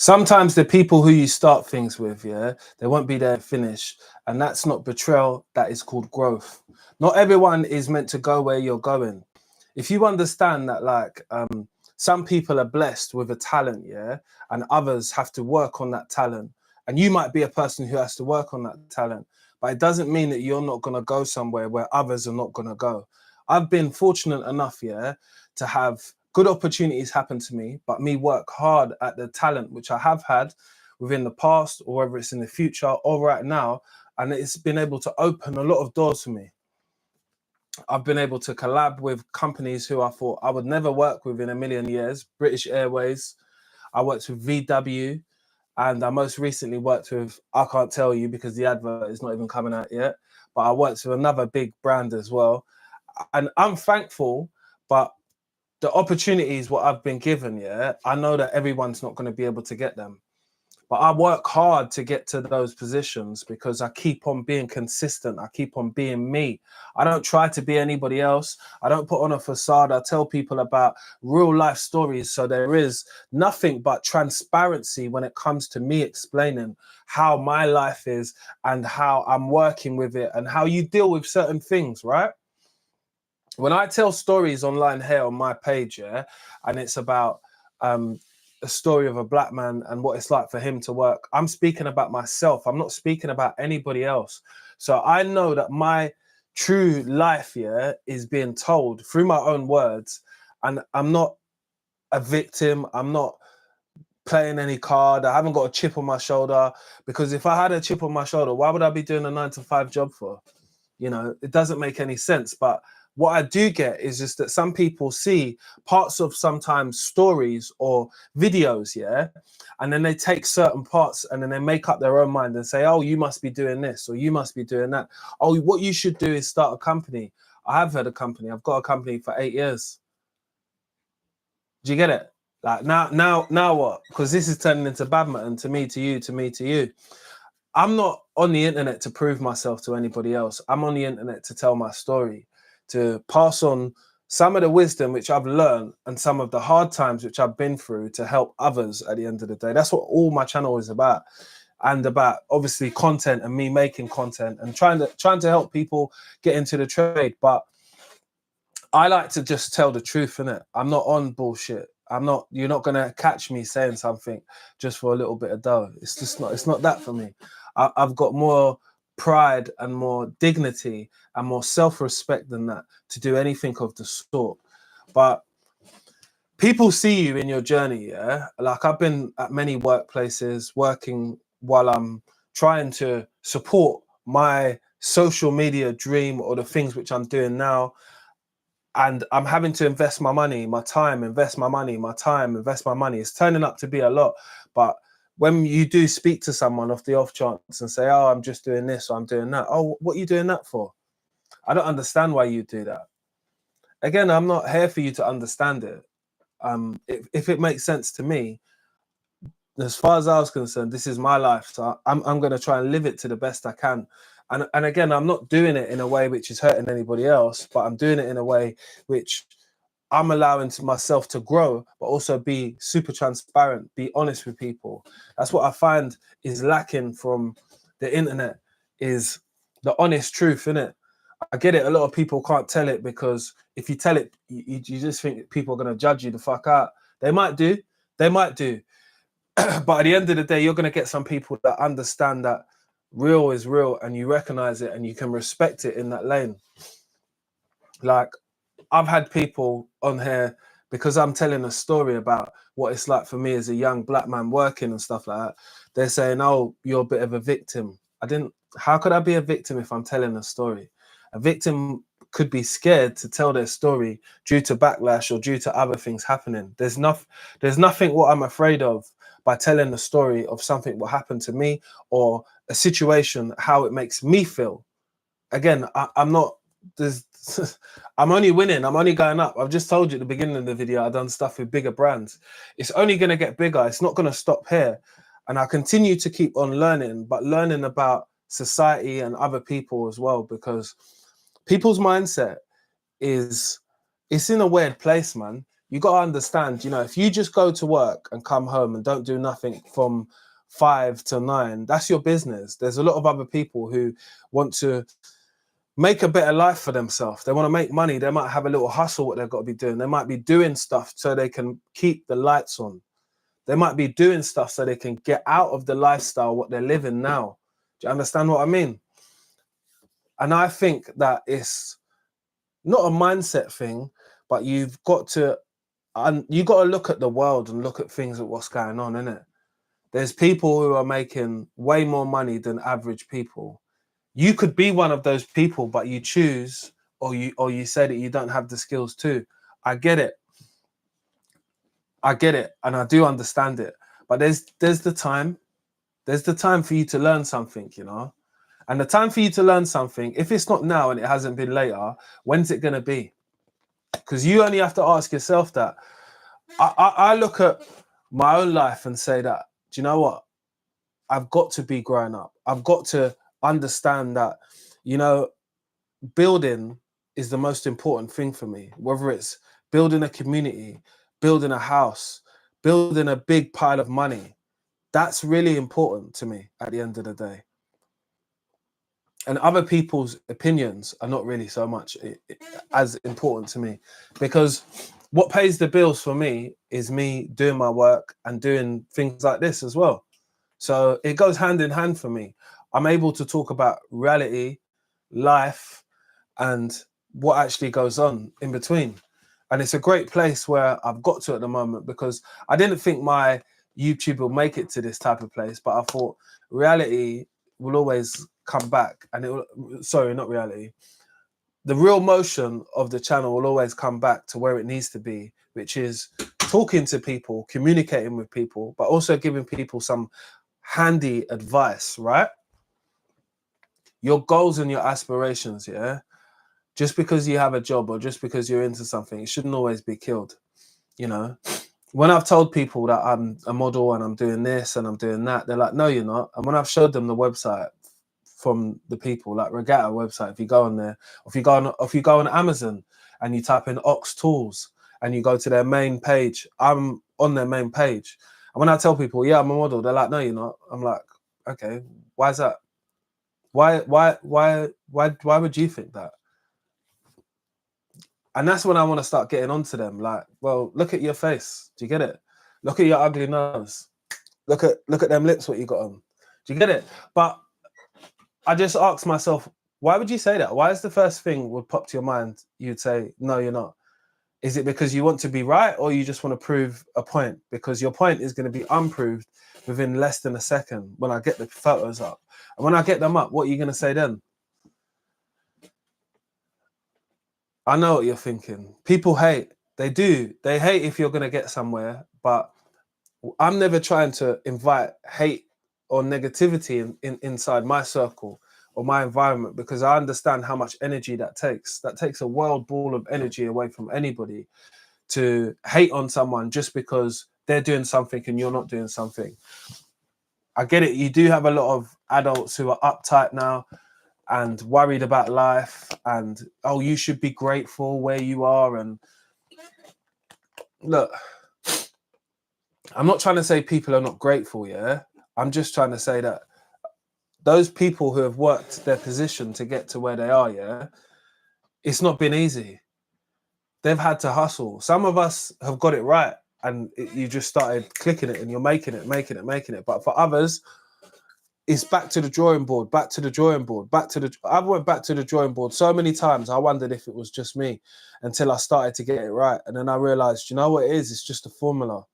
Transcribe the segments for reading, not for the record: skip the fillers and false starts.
Sometimes the people who you start things with, yeah, they won't be there to finish. And that's not betrayal, that is called growth. Not everyone is meant to go where you're going. If you understand that, like, some people are blessed with a talent, yeah, and others have to work on that talent. And you might be a person who has to work on that talent, but it doesn't mean that you're not going to go somewhere where others are not going to go. I've been fortunate enough, yeah, to have good opportunities happen to me, but me work hard at the talent which I have had within the past, or whether it's in the future or right now, and it's been able to open a lot of doors for me. I've been able to collab with companies who I thought I would never work with in a million years. British Airways, I worked with VW, and I most recently worked with, I can't tell you because the advert is not even coming out yet, but I worked with another big brand as well. And I'm thankful, but the opportunities what I've been given, yeah, I know that everyone's not going to be able to get them. But I work hard to get to those positions because I keep on being consistent. I keep on being me. I don't try to be anybody else. I don't put on a facade. I tell people about real life stories. So there is nothing but transparency when it comes to me explaining how my life is and how I'm working with it and how you deal with certain things, right? When I tell stories online here on my page, yeah, and it's about a story of a black man and what it's like for him to work, I'm speaking about myself. I'm not speaking about anybody else. So I know that my true life, yeah, is being told through my own words, and I'm not a victim. I'm not playing any card. I haven't got a chip on my shoulder, because if I had a chip on my shoulder, why would I be doing a 9-to-5 job for? You know, it doesn't make any sense. But what I do get is just that some people see parts of sometimes stories or videos, yeah, and then they take certain parts and then they make up their own mind and say, oh, you must be doing this or you must be doing that. Oh, what you should do is start a company. I have had a company. I've got a company for 8 years. Do you get it? Like now what? Because this is turning into badminton, to me, to you, to me, to you. I'm not on the internet to prove myself to anybody else. I'm on the internet to tell my story, to pass on some of the wisdom which I've learned and some of the hard times which I've been through to help others at the end of the day. That's what all my channel is about. And about obviously content and me making content and trying to help people get into the trade. But I like to just tell the truth, innit? I'm not on bullshit. You're not gonna catch me saying something just for a little bit of dough. It's not that for me. I've got more pride and more dignity and more self-respect than that to do anything of the sort. But people see you in your journey, yeah? Like, I've been at many workplaces working while I'm trying to support my social media dream or the things which I'm doing now. And I'm having to invest my money, my time, invest my money, my time, invest my money. It's turning up to be a lot. But when you do speak to someone off the off chance and say, oh, I'm just doing this or I'm doing that. Oh, what are you doing that for? I don't understand why you do that. Again, I'm not here for you to understand it. If it makes sense to me, as far as I was concerned, this is my life. So I'm going to try and live it to the best I can. And again, I'm not doing it in a way which is hurting anybody else, but I'm doing it in a way which I'm allowing to myself to grow, but also be super transparent, be honest with people. That's what I find is lacking from the internet, is the honest truth, innit? I get it. A lot of people can't tell it because if you tell it, you just think people are going to judge you the fuck out. They might do. They might do. But at the end of the day, you're going to get some people that understand that real is real and you recognize it and you can respect it in that lane. Like, I've had people on here because I'm telling a story about what it's like for me as a young black man working and stuff like that. They're saying, oh, you're a bit of a victim. How could I be a victim if I'm telling a story? A victim could be scared to tell their story due to backlash or due to other things happening. There's nothing what I'm afraid of by telling the story of something what happened to me or a situation, how it makes me feel. Again, I'm not, there's, I'm only winning. I'm only going up. I've just told you at the beginning of the video, I've done stuff with bigger brands. It's only going to get bigger. It's not going to stop here. And I continue to keep on learning, but learning about society and other people as well, because people's mindset it's in a weird place, man. You got to understand, you know, if you just go to work and come home and don't do nothing from 5 to 9, that's your business. There's a lot of other people who want to make a better life for themselves. They want to make money. They might have a little hustle, what they've got to be doing. They might be doing stuff so they can keep the lights on. They might be doing stuff so they can get out of the lifestyle, what they're living now. Do you understand what I mean? And I think that it's not a mindset thing, but you've got to look at the world and look at things at what's going on, innit? There's people who are making way more money than average people. You could be one of those people, but you choose, or you say that you don't have the skills too. I get it. And I do understand it. But there's the time. There's the time for you to learn something, you know? And the time for you to learn something, if it's not now and it hasn't been later, when's it going to be? Because you only have to ask yourself that. I look at my own life and say that, do you know what? I've got to be growing up. I've got to understand that, you know, building is the most important thing for me, whether it's building a community, building a house, building a big pile of money. That's really important to me at the end of the day. And other people's opinions are not really so much as important to me, because what pays the bills for me is me doing my work and doing things like this as well. So it goes hand in hand for me. I'm able to talk about reality, life, and what actually goes on in between. And it's a great place where I've got to at the moment, because I didn't think my YouTube will make it to this type of place, but I thought reality will always come back, and not reality. The real motion of the channel will always come back to where it needs to be, which is talking to people, communicating with people, but also giving people some handy advice, right? Your goals and your aspirations, yeah? Just because you have a job or just because you're into something, it shouldn't always be killed, you know? When I've told people that I'm a model and I'm doing this and I'm doing that, they're like, no, you're not. And when I've showed them the website from the people, like Regatta website, if you go on there, or if you go on Amazon and you type in Ox Tools and you go to their main page, I'm on their main page. And when I tell people, yeah, I'm a model, they're like, no, you're not. I'm like, okay, why is that? Why would you think that? And that's when I want to start getting onto them. Like, well, look at your face. Do you get it? Look at your ugly nose. Look at them lips, what you got on. Do you get it? But I just asked myself, why would you say that? Why is the first thing would pop to your mind? You'd say, no, you're not. Is it because you want to be right, or you just want to prove a point? Because your point is going to be unproved within less than a second when I get the photos up. And when I get them up, what are you going to say then? I know what you're thinking. People hate. They do. They hate if you're going to get somewhere. But I'm never trying to invite hate or negativity inside my circle or my environment, because I understand how much energy that takes. That takes a world ball of energy away from anybody to hate on someone just because they're doing something and you're not doing something. I get it. You do have a lot of adults who are uptight now and worried about life, and oh, you should be grateful where you are. And look, I'm not trying to say people are not grateful, yeah? I'm just trying to say that those people who have worked their position to get to where they are, yeah, it's not been easy. They've had to hustle. Some of us have got it right, and you just started clicking it and you're making it. But for others, it's back to the drawing board, I've went back to the drawing board so many times. I wondered if it was just me until I started to get it right. And then I realized, you know what it is? It's just a formula.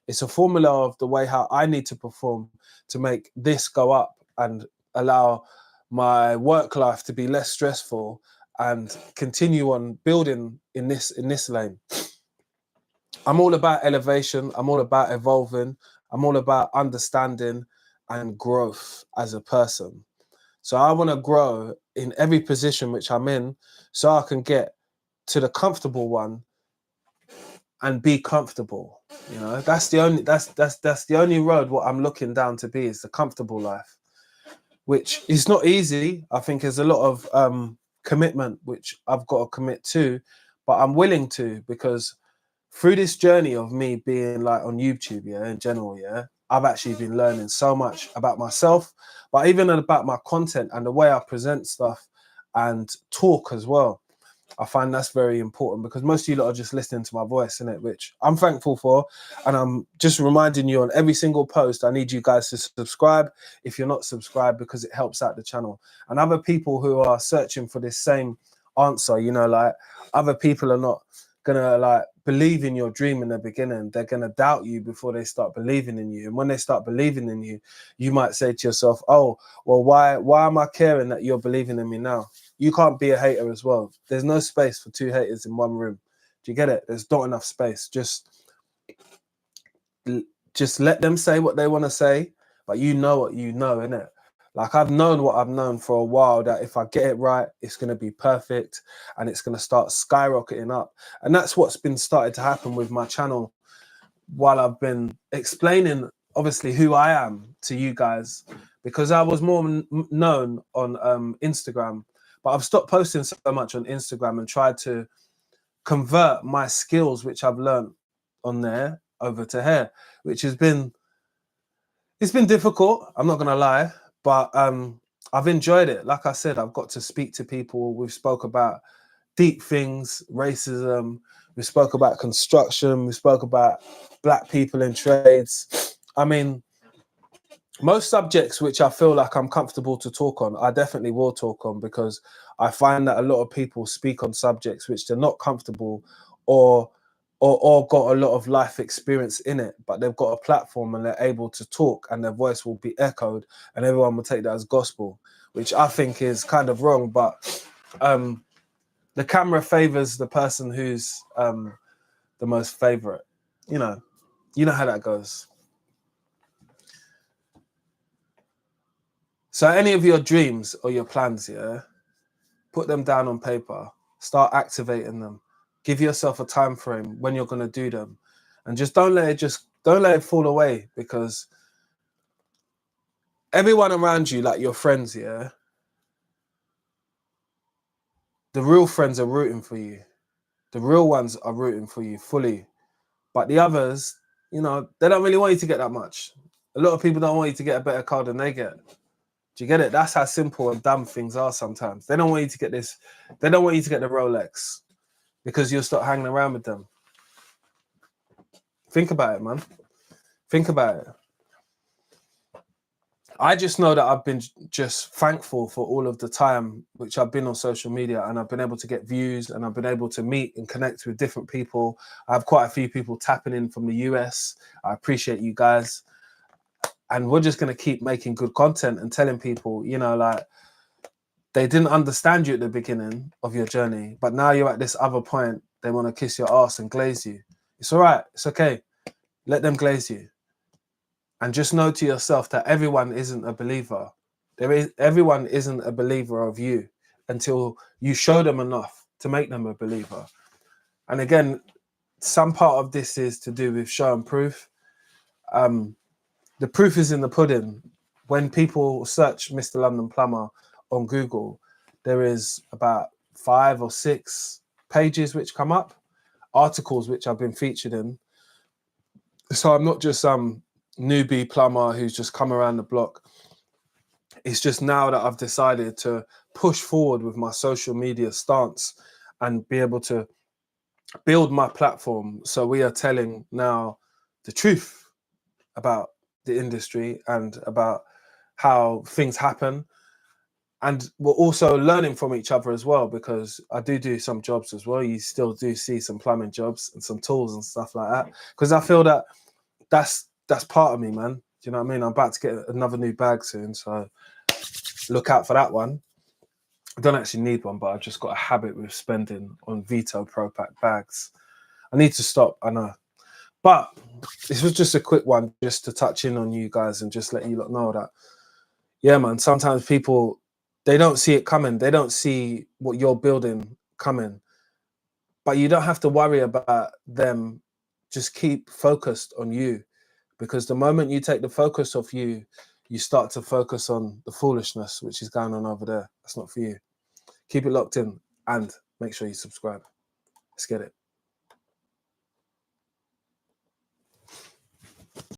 It's a formula of the way how I need to perform to make this go up and allow my work life to be less stressful and continue on building in this lane. I'm all about elevation. I'm all about evolving. I'm all about understanding and growth as a person. So I want to grow in every position which I'm in, so I can get to the comfortable one and be comfortable. You know, that's the only road what I'm looking down to be, is the comfortable life, which is not easy. I think there's a lot of commitment which I've got to commit to, but I'm willing to, because through this journey of me being like on YouTube, yeah, in general, yeah, I've actually been learning so much about myself, but even about my content and the way I present stuff and talk as well. I find that's very important because most of you lot are just listening to my voice, innit, which I'm thankful for. And I'm just reminding you on every single post, I need you guys to subscribe if you're not subscribed, because it helps out the channel. And other people who are searching for this same answer, you know, like other people are not gonna like believe in your dream in the beginning. They're gonna doubt you before they start believing in you. And when they start believing in you, you might say to yourself, oh, well, why am I caring that you're believing in me now? You can't be a hater as well. There's no space for two haters in one room. Do you get it? There's not enough space. Just let them say what they want to say, but you know what you know, innit? Like I've known what I've known for a while, that if I get it right, it's going to be perfect and it's going to start skyrocketing up. And that's what's been started to happen with my channel while I've been explaining, obviously, who I am to you guys, because I was more known on Instagram, but I've stopped posting so much on Instagram and tried to convert my skills, which I've learned on there, over to here, which has been, it's been difficult, I'm not gonna lie, but I've enjoyed it. Like I said, I've got to speak to people. We've spoke about deep things, racism, we spoke about construction, we spoke about black people in trades. I mean, most subjects which I feel like I'm comfortable to talk on, I definitely will talk on, because I find that a lot of people speak on subjects which they're not comfortable or got a lot of life experience in it, but they've got a platform and they're able to talk and their voice will be echoed and everyone will take that as gospel, which I think is kind of wrong. But the camera favors the person who's the most favorite. You know how that goes. So any of your dreams or your plans, yeah, put them down on paper, start activating them, give yourself a time frame when you're going to do them, and just don't let it fall away, because everyone around you, like your friends, yeah, the real friends are rooting for you. The real ones are rooting for you fully. But the others, you know, they don't really want you to get that much. A lot of people don't want you to get a better car than they get. Do you get it? That's how simple and dumb things are sometimes. They don't want you to get this. They don't want you to get the Rolex because you'll start hanging around with them. Think about it, man. Think about it. I just know that I've been just thankful for all of the time which I've been on social media, and I've been able to get views and I've been able to meet and connect with different people. I have quite a few people tapping in from the US. I appreciate you guys. And we're just going to keep making good content and telling people, you know, like, they didn't understand you at the beginning of your journey, but now you're at this other point, they want to kiss your ass and glaze you. It's all right. It's okay. Let them glaze you. And just know to yourself that everyone isn't a believer. Everyone isn't a believer of you until you show them enough to make them a believer. And again, some part of this is to do with show and proof. The proof is in the pudding. When people search Mr. London Plumber on Google, there is about 5 or 6 pages which come up, articles which I've been featured in. So I'm not just some newbie plumber who's just come around the block. It's just now that I've decided to push forward with my social media stance and be able to build my platform. So we are telling now the truth about the industry and about how things happen. And we're also learning from each other as well, because I do some jobs as well. You still do see some plumbing jobs and some tools and stuff like that, because I feel that that's part of me, man. Do you know what I mean? I'm about to get another new bag soon, so look out for that one. I don't actually need one, but I've just got a habit with spending on Vito Pro Pack bags. I need to stop, I know. But this was just a quick one just to touch in on you guys and just let you lot know that, yeah, man, sometimes people, they don't see it coming. They don't see what you're building coming. But you don't have to worry about them. Just keep focused on you, because the moment you take the focus off you, you start to focus on the foolishness which is going on over there. That's not for you. Keep it locked in and make sure you subscribe. Let's get it.